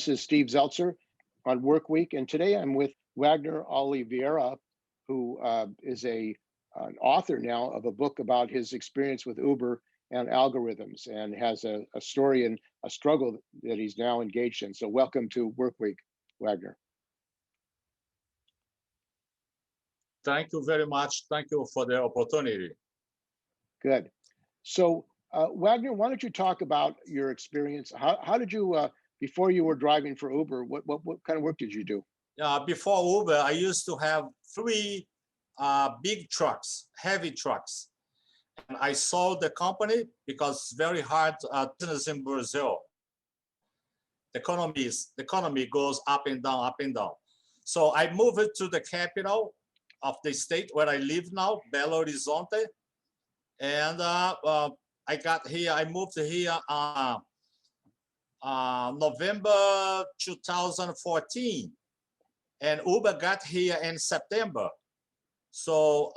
This is Steve Zeltzer on WorkWeek, and today I'm with Wagner Oliveira, who is an author now of a book about his experience with Uber and algorithms, and has a story and a struggle that he's now engaged in. So welcome to WorkWeek, Wagner. Thank you very much. Thank you for the opportunity. Good. So Wagner, why don't you talk about your experience? How did you, before you were driving for Uber, what kind of work did you do? Before Uber, I used to have three big trucks, heavy trucks. And I sold the company because it's very hard business in Brazil. The economy goes up and down, up and down. So I moved it to the capital of the state where I live now, Belo Horizonte. And I got here, I moved here November 2014. And Uber got here in September. So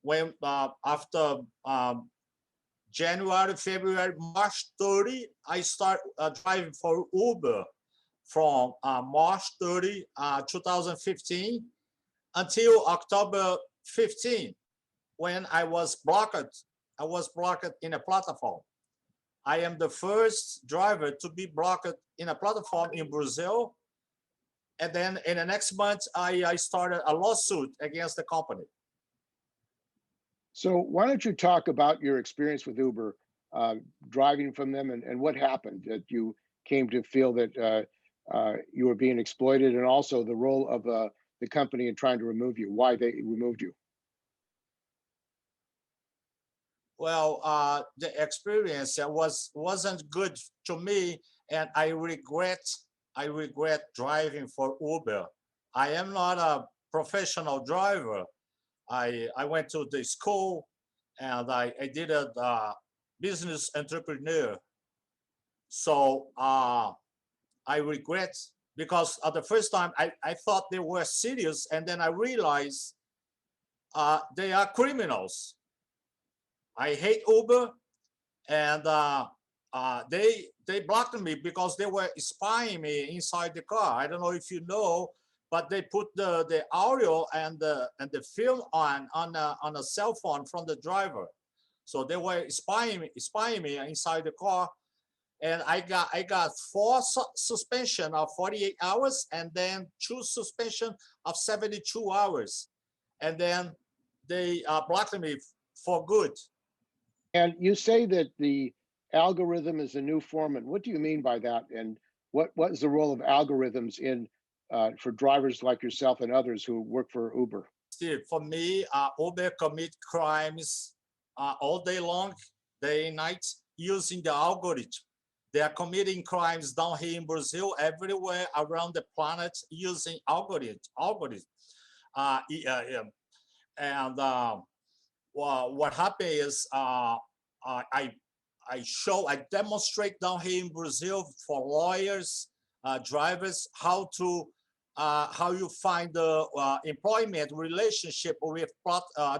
when after January, February, March 30, I start driving for Uber from March 30, 2015 until October 15, when I was blocked. I was blocked in a platform. I am the first driver to be blocked in a platform in Brazil. And then in the next month, I started a lawsuit against the company. So why don't you talk about your experience with Uber, driving from them, and what happened that you came to feel that you were being exploited, and also the role of the company in trying to remove you, why they removed you? Well, the experience wasn't good to me, and I regret driving for Uber. I am not a professional driver. I went to the school and I did a business entrepreneur. So I regret, because at the first time I thought they were serious, and then I realized they are criminals. I hate Uber, and they blocked me because they were spying me inside the car. I don't know if you know, but they put the audio and the film on a cell phone from the driver. So they were spying me inside the car, and I got 4 suspension of 48 hours, and then 2 suspension of 72 hours, and then they blocked me for good. And you say that the algorithm is a new foreman. What do you mean by that? And what is the role of algorithms in for drivers like yourself and others who work for Uber? Steve, for me, Uber commit crimes all day long, day and night, using the algorithm. They are committing crimes down here in Brazil, everywhere around the planet, using algorithm. Well, what happened is I demonstrate down here in Brazil for lawyers, drivers, how you find the employment relationship with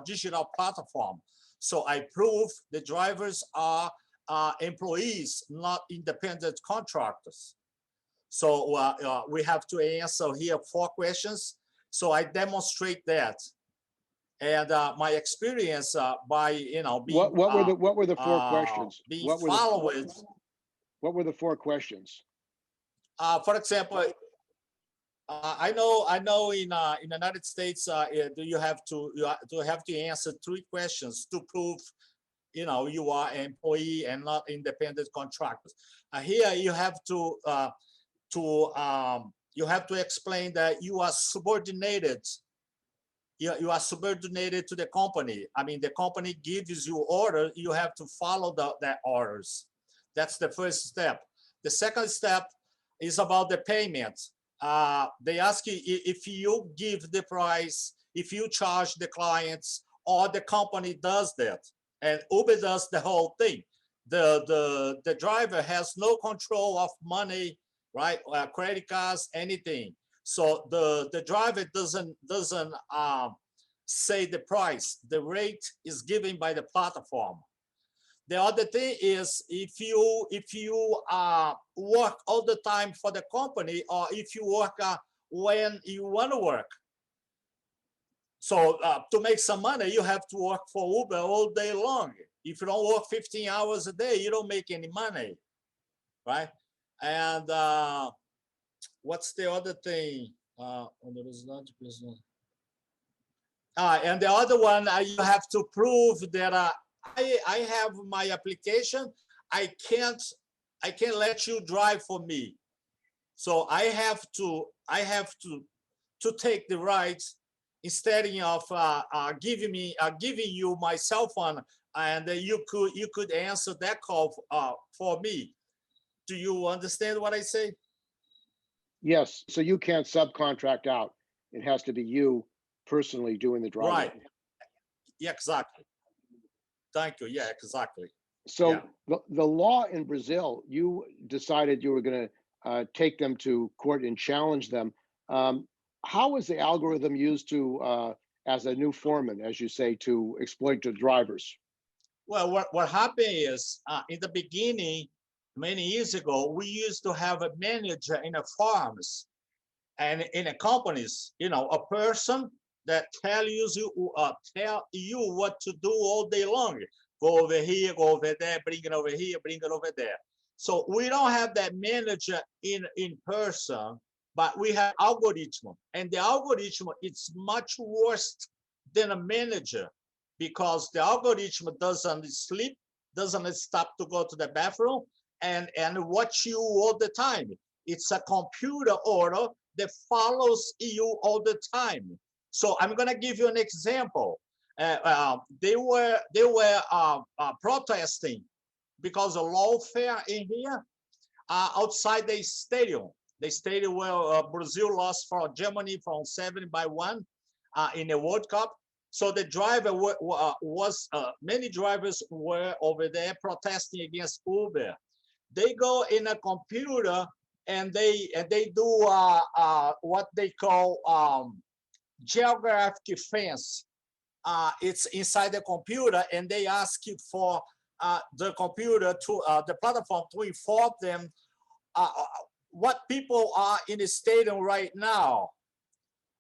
digital platform. So I prove the drivers are employees, not independent contractors. So we have to answer here 4 questions. So I demonstrate that. And my experience by being what were the 4 questions? Being followed. What were the 4 questions? For example, I know in the United States you have to answer 3 questions to prove you are an employee and not independent contractors. Here you have to explain that you are subordinated. You are subordinated to the company. I mean, the company gives you orders, you have to follow that orders. That's the first step. The second step is about the payment. They ask you if you give the price, if you charge the clients, or the company does that. And Uber does the whole thing. The driver has no control of money, right? Credit cards, anything. So the driver doesn't say the price. The rate is given by the platform. The other thing is if you work all the time for the company, or if you work when you want to work. So to make some money, you have to work for Uber all day long. If you don't work 15 hours a day, you don't make any money, right? And what's the other thing? And the other one, you have to prove that I have my application. I can't let you drive for me. So I have to take the rights instead of giving you my cell phone, and you could answer that call for me. Do you understand what I say? Yes. So you can't subcontract out. It has to be you personally doing the driving. Right. Yeah, exactly. Thank you. Yeah, exactly. So Yeah. the law in Brazil, you decided you were going to take them to court and challenge them. How is the algorithm used to, as a new foreman, as you say, to exploit the drivers? Well, what happened is in the beginning, many years ago, we used to have a manager in the farms and in the companies, a person that tell you what to do all day long. Go over here, go over there, bring it over here, bring it over there. So we don't have that manager in person, but we have algorithm, and the algorithm it's much worse than a manager, because the algorithm doesn't sleep, doesn't stop to go to the bathroom, and watch you all the time. It's a computer order that follows you all the time. So I'm going to give you an example. They were protesting because of lawfare in here outside the stadium. The stadium where Brazil lost for Germany from 7-1 in the World Cup. So the driver many drivers were over there protesting against Uber. They go in a computer and they do what they call geographic fence. It's inside the computer, and they ask it for the computer to the platform to inform them what people are in the stadium right now.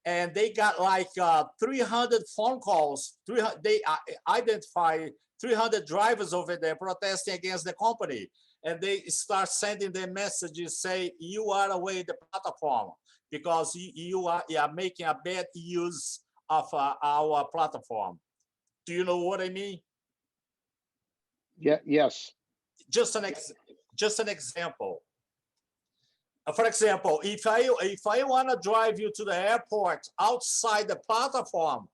And they got like 300 phone calls. They identify 300 drivers over there protesting against the company. And they start sending them messages, say, you are away the platform because you are making a bad use of our platform. Do you know what I mean? Yeah. Yes. Just an example. For example, if I want to drive you to the airport outside the platform,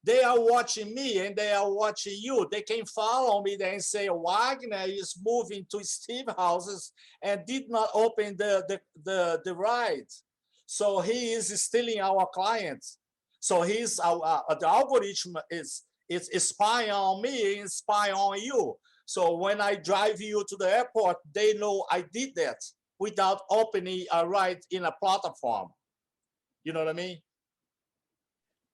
they are watching me and they are watching you. They can follow me there and say Wagner is moving to Steve houses and did not open the ride, so he is stealing our clients. So he's the algorithm is spying on me and spying on you. So when I drive you to the airport, they know I did that without opening a ride in a platform. You know what I mean?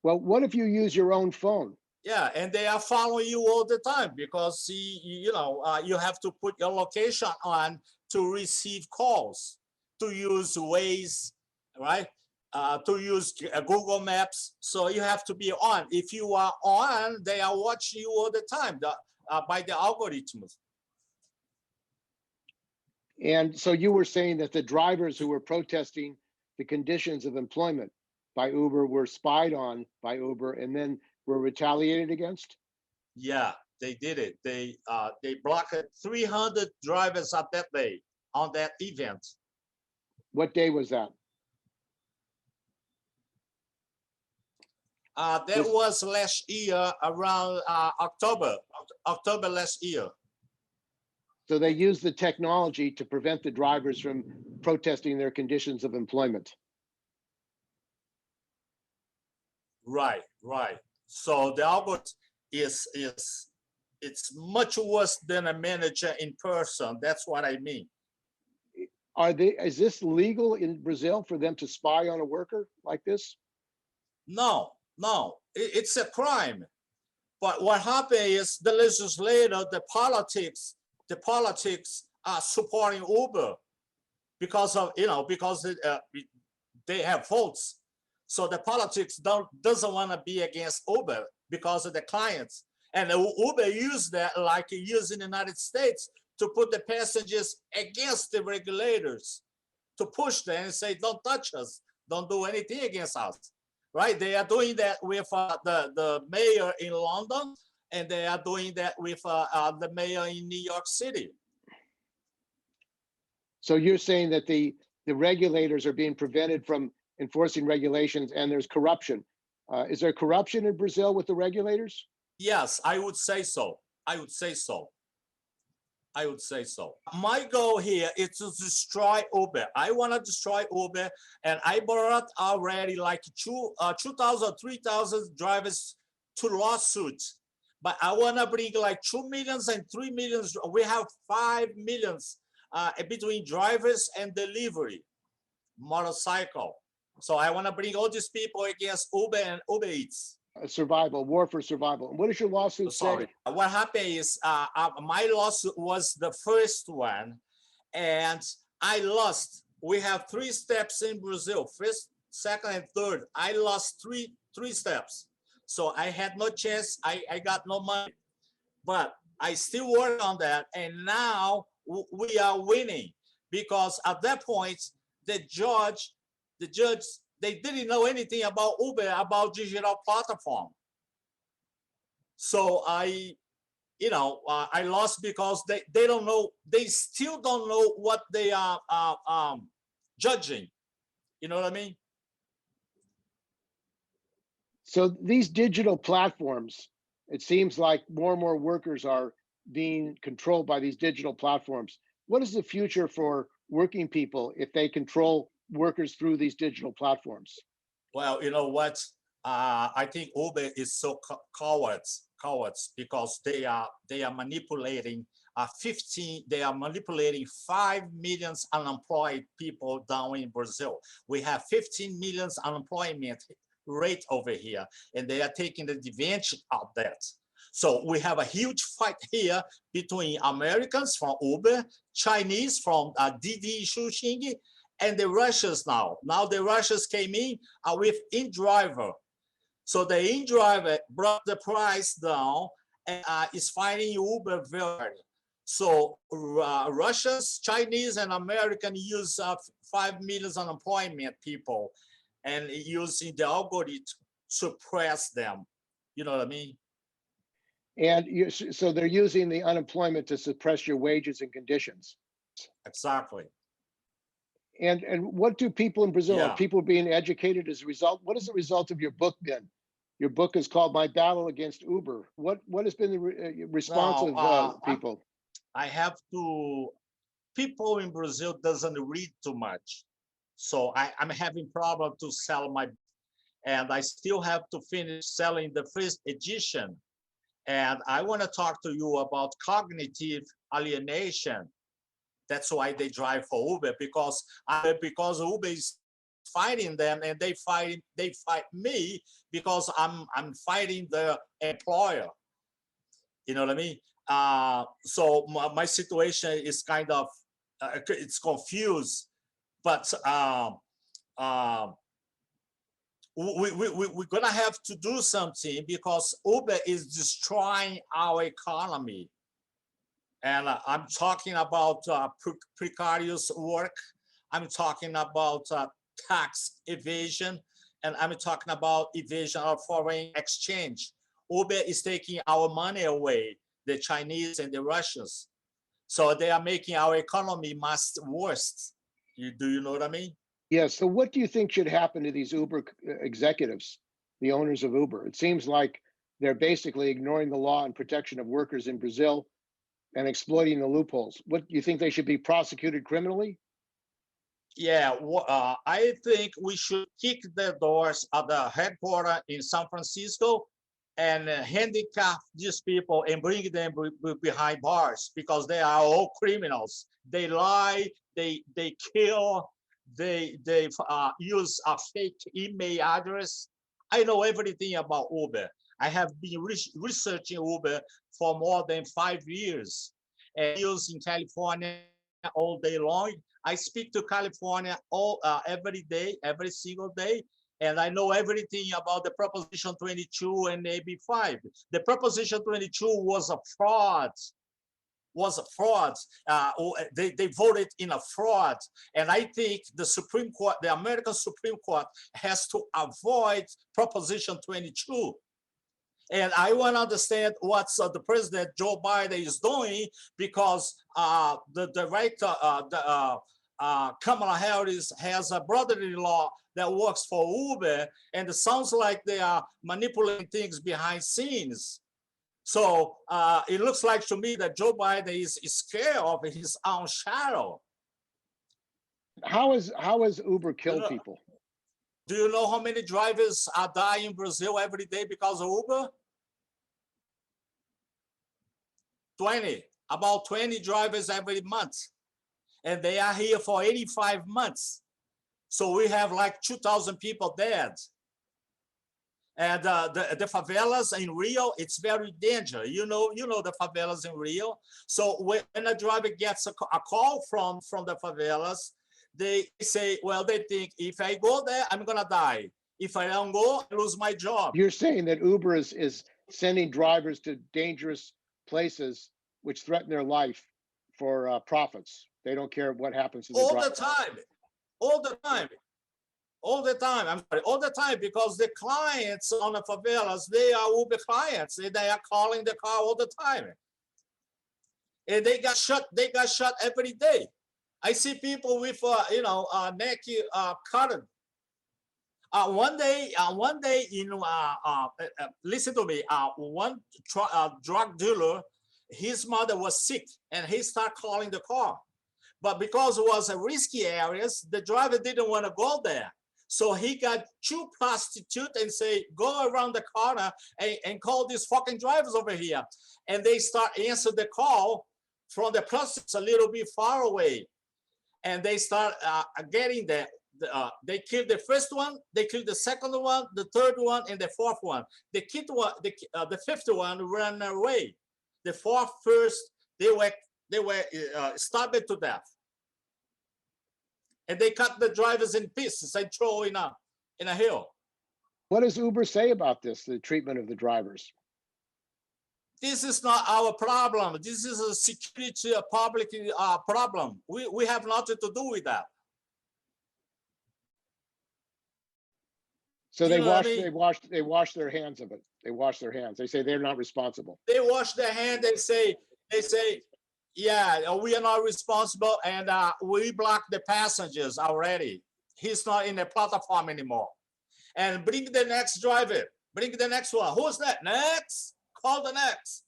Well, what if you use your own phone? Yeah, and they are following you all the time because you have to put your location on to receive calls, to use Waze, right? To use Google Maps. So you have to be on. If you are on, they are watching you all the time by the algorithms. And so you were saying that the drivers who were protesting the conditions of employment by Uber were spied on by Uber and then were retaliated against? Yeah, they did it. They blocked 300 drivers at that day on that event. What day was that? That was last year around October last year. So they used the technology to prevent the drivers from protesting their conditions of employment. Right. So the algorithm it's much worse than a manager in person. That's what I mean. Is this legal in Brazil for them to spy on a worker like this? No, it's a crime. But what happened is the legislator, the politics are supporting Uber because of, because they have votes. So the politics doesn't want to be against Uber because of the clients. And Uber used that like it used in the United States to put the passengers against the regulators, to push them and say, don't touch us, don't do anything against us, right? They are doing that with the mayor in London, and they are doing that with the mayor in New York City. So you're saying that the regulators are being prevented from enforcing regulations, and there's corruption. Is there corruption in Brazil with the regulators? Yes, I would say so. I would say so. I would say so. My goal here is to destroy Uber. I want to destroy Uber, and I brought already like 2,000, 3,000 drivers to lawsuits. But I want to bring like 2 million and 3 million. We have 5 millions between drivers and delivery, motorcycle. So I want to bring all these people against Uber and Uber Eats. Survival, war for survival. And what does your lawsuit say? What happened is my lawsuit was the first one, and I lost. We have 3 steps in Brazil, first, second, and third. I lost three steps. So I had no chance. I got no money, but I still work on that. And now we are winning, because at that point, the judge, they didn't know anything about Uber, about digital platform. So I lost because they don't know, they still don't know what they are judging. You know what I mean? So these digital platforms, it seems like more and more workers are being controlled by these digital platforms. What is the future for working people if they control workers through these digital platforms? Well, you know what? I think Uber is so cowards because they are manipulating 5 million unemployed people down in Brazil. We have 15 million unemployment rate over here, and they are taking the advantage of that. So we have a huge fight here between Americans from Uber, Chinese from Didi Xuxing, and the Russians now. Now the Russians came in with InDriver. So the InDriver brought the price down and is fighting Uber very hard. So Russians, Chinese, and American use 5 million unemployment people and using the algorithm to suppress them. You know what I mean? And so they're using the unemployment to suppress your wages and conditions. Exactly. And what do people in Brazil, are people being educated as a result? What is the result of your book been? Your book is called My Battle Against Uber. What has been the response of people? I have to, people in Brazil doesn't read too much. So I'm having problem to sell my, and I still have to finish selling the first edition. And I want to talk to you about cognitive alienation. That's why they drive for Uber, because Uber is fighting them, and they fight me because I'm fighting the employer. You know what I mean? So my situation is kind of it's confused, but we're gonna have to do something because Uber is destroying our economy. And I'm talking about precarious work. I'm talking about tax evasion, and I'm talking about evasion of foreign exchange. Uber is taking our money away, the Chinese and the Russians. So they are making our economy much worse. Do you know what I mean? Yes. So what do you think should happen to these Uber executives, the owners of Uber? It seems like they're basically ignoring the law and protection of workers in Brazil and exploiting the loopholes. What do you think, they should be prosecuted criminally? Yeah, I think we should kick the doors of the headquarters in San Francisco and handicap these people and bring them behind bars, because they are all criminals. They lie, they kill, they use a fake email address. I know everything about Uber. I have been researching Uber for more than 5 years and use in California all day long. I speak to California every day, every single day, and I know everything about the Proposition 22 and AB 5. The Proposition 22 was a fraud. They voted in a fraud. And I think the Supreme Court, the American Supreme Court, has to avoid Proposition 22. And I want to understand what the President Joe Biden is doing, because the director, Kamala Harris, has a brother-in-law that works for Uber, and it sounds like they are manipulating things behind scenes. So it looks like to me that Joe Biden is scared of his own shadow. How is Uber killed people? Do you know how many drivers are dying in Brazil every day because of Uber? 20, about 20 drivers every month. And they are here for 85 months. So we have like 2,000 people dead. And the favelas in Rio, it's very dangerous. You know the favelas in Rio. So when a driver gets a call from the favelas, they say, well, they think if I go there, I'm gonna die. If I don't go, I lose my job. You're saying that Uber is sending drivers to dangerous places which threaten their life for profits. They don't care what happens to the driver. All the time. I'm sorry, all the time, because the clients on the favelas, they are Uber clients. They are calling the car all the time. And they got shot every day. I see people with neck cut. One day, listen to me. One drug dealer, his mother was sick, and he started calling the car. But because it was a risky areas, the driver didn't want to go there. So he got 2 prostitutes and say, go around the corner and call these fucking drivers over here. And they start answering the call from the prostitutes a little bit far away. And they start getting there. They killed the first one, they killed the second one, the third one, and the fourth one. The fifth one ran away. The first, they were stabbed to death. And they cut the drivers in pieces and throw in a hill. What does Uber say about this, the treatment of the drivers? This is not our problem. This is a security public problem. We have nothing to do with that. So they wash their hands of it. They wash their hands. They say they're not responsible. They wash their hands. They say, yeah, we are not responsible, and we block the passengers already. He's not in the platform anymore. And bring the next driver. Bring the next one. Who's that? Next. Call the next.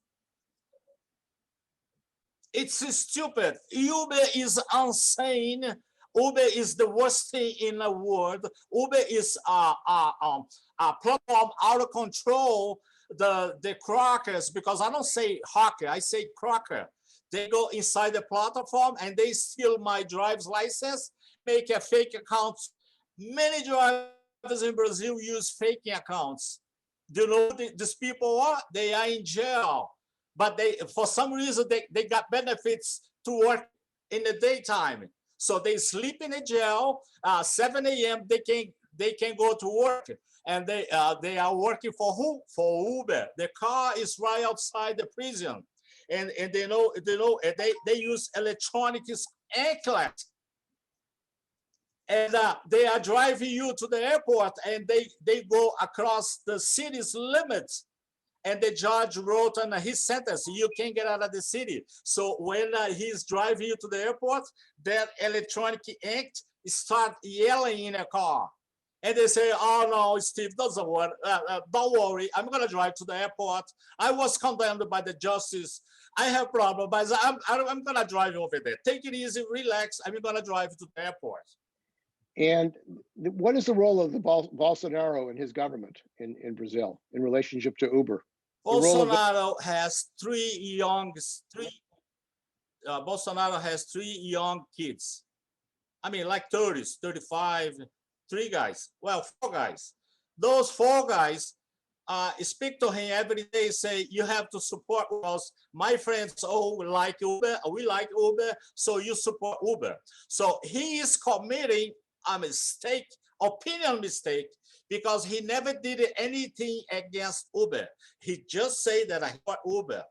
It's stupid. Uber is insane. Uber is the worst thing in the world. Uber is a platform out of control. The crackers, because I don't say hacker, I say cracker. They go inside the platform and they steal my driver's license, make a fake account. Many drivers in Brazil use fake accounts. Do you know who these people are? They are in jail, but for some reason they got benefits to work in the daytime. So they sleep in the jail. 7 a.m. they can go to work, and they are working for who? For Uber. The car is right outside the prison, and they use electronic anklet. And they are driving you to the airport, and they go across the city's limits. And the judge wrote on his sentence, you can't get out of the city. So when he's driving you to the airport, that electronic ink start yelling in a car. And they say, oh no, Steve, doesn't work. Don't worry, I'm gonna drive to the airport. I was condemned by the justice. I have problem, but I'm gonna drive over there. Take it easy, relax. I'm gonna drive to the airport. And what is the role of the Bolsonaro and his government in Brazil in relationship to Uber? Bolsonaro has three young kids. I mean, like 30s, 35, 3 guys. Well, 4 guys. Those 4 guys speak to him every day, say, you have to support us. My friends, oh, we like Uber, so you support Uber. So he is committing a mistake, opinion mistake, because he never did anything against Uber. He just said that I support Uber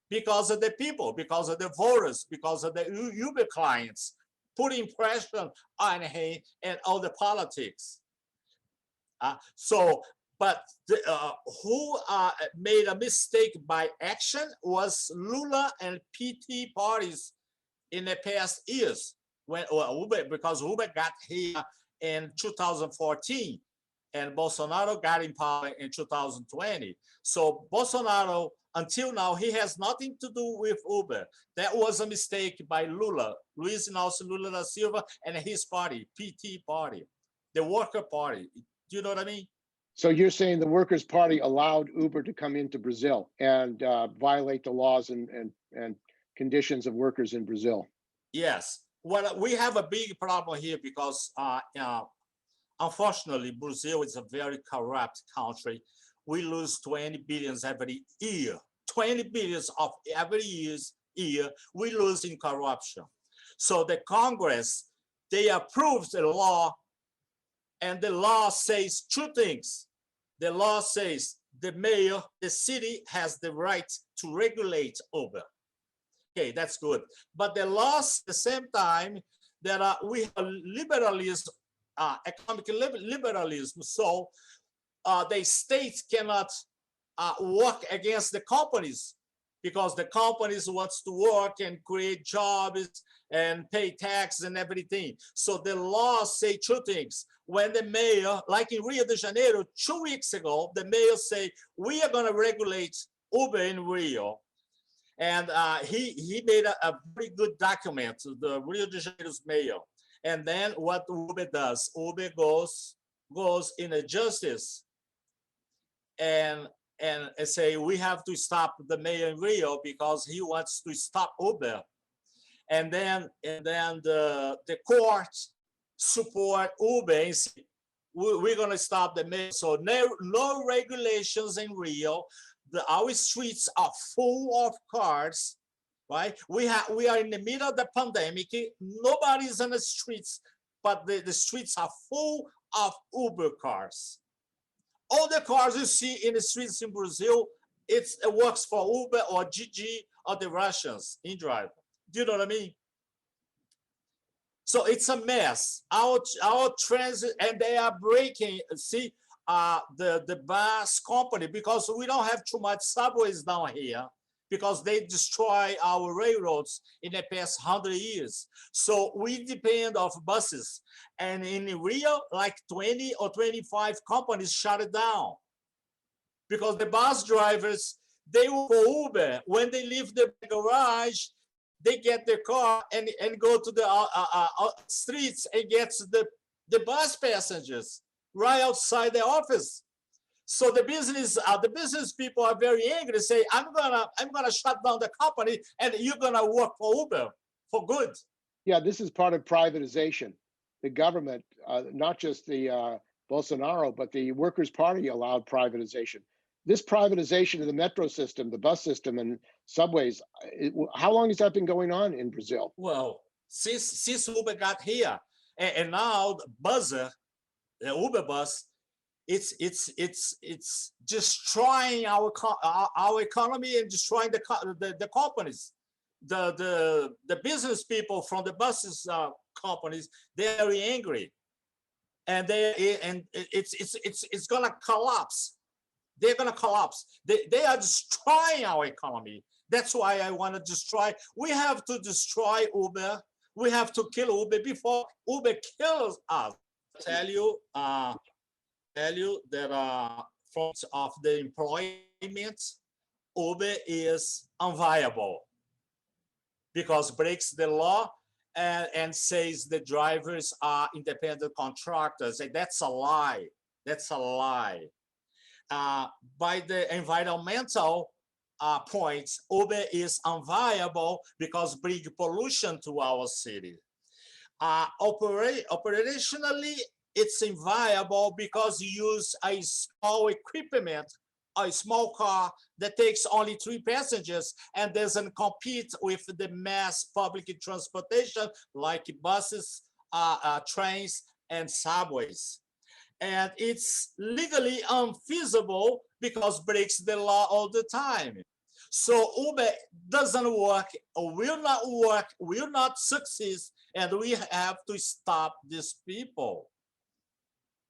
because of the people, because of the voters, because of the Uber clients, putting pressure on him and all the politics. But who made a mistake by action was Lula and PT parties in the past years, when Uber, because Uber got here in 2014 and Bolsonaro got in power in 2020. So Bolsonaro, until now, he has nothing to do with Uber. That was a mistake by Lula, Luiz Inácio Lula da Silva, and his party, PT party, the Worker Party. Do you know what I mean? So you're saying the Workers' Party allowed Uber to come into Brazil and violate the laws and conditions of workers in Brazil? Yes. Well, we have a big problem here because, unfortunately, Brazil is a very corrupt country. We lose 20 billions every year. 20 billions of every year we lose in corruption. So the Congress, they approved the law, and the law says two things. The law says the mayor, the city has the right to regulate Uber. Okay, that's good. But the law at the same time that we have liberalism, economic liberalism. So the state cannot work against the companies because the companies wants to work and create jobs and pay taxes and everything. So the law say two things. When the mayor, like in Rio de Janeiro, 2 weeks ago, the mayor say, we are gonna regulate Uber in Rio. And he made a very good document, the Rio de Janeiro's mayor. And then what Uber does, Uber goes in a justice and say, we have to stop the mayor in Rio because he wants to stop Uber. And then the courts support Uber and say, we're going to stop the mayor. So no regulations in Rio. Our streets are full of cars, right? We are in the middle of the pandemic. Nobody's on the streets, but the streets are full of Uber cars. All the cars you see in the streets in Brazil, it works for Uber or GG or the Russians in drive. Do you know what I mean? So it's a mess. Our transit, and they are breaking. See, the bus company, because we don't have too much subways down here, because they destroy our railroads in the past 100 years. So we depend on buses. And in Rio, like 20 or 25 companies shut it down because the bus drivers, they work for Uber. When they leave the garage, they get their car and go to the streets and get the bus passengers right outside the office. So the business people are very angry. They say, I'm gonna shut down the company and you're gonna work for Uber for good. Yeah, this is part of privatization. The government, not just the Bolsonaro, but the Workers' Party allowed privatization. This privatization of the metro system, the bus system, and subways, how long has that been going on in Brazil? Well, since Uber got here, and now the Uber bus, it's destroying our economy and destroying the companies. The business people from the buses companies, they're very angry, and it's gonna collapse. They're gonna collapse. They are destroying our economy. That's why I want to destroy. We have to destroy Uber. We have to kill Uber before Uber kills us. Tell you that from of the employment, Uber is unviable because breaks the law and says the drivers are independent contractors. And that's a lie. That's a lie. By the environmental points, Uber is unviable because bring pollution to our city. Operationally, it's inviable because you use a small equipment, a small car that takes only 3 passengers and doesn't compete with the mass public transportation like buses, trains, and subways. And it's legally unfeasible because breaks the law all the time. So Uber doesn't work, will not succeed, and we have to stop these people.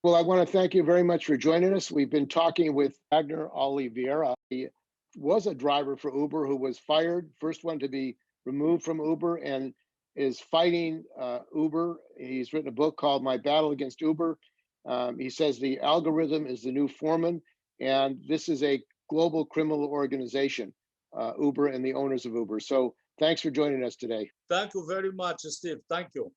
Well, I want to thank you very much for joining us. We've been talking with Wagner Oliveira. He was a driver for Uber who was fired, first one to be removed from Uber, and is fighting Uber. He's written a book called My Battle Against Uber. He says the algorithm is the new foreman, and this is a global criminal organization, Uber and the owners of Uber. So thanks for joining us today. Thank you very much, Steve. Thank you.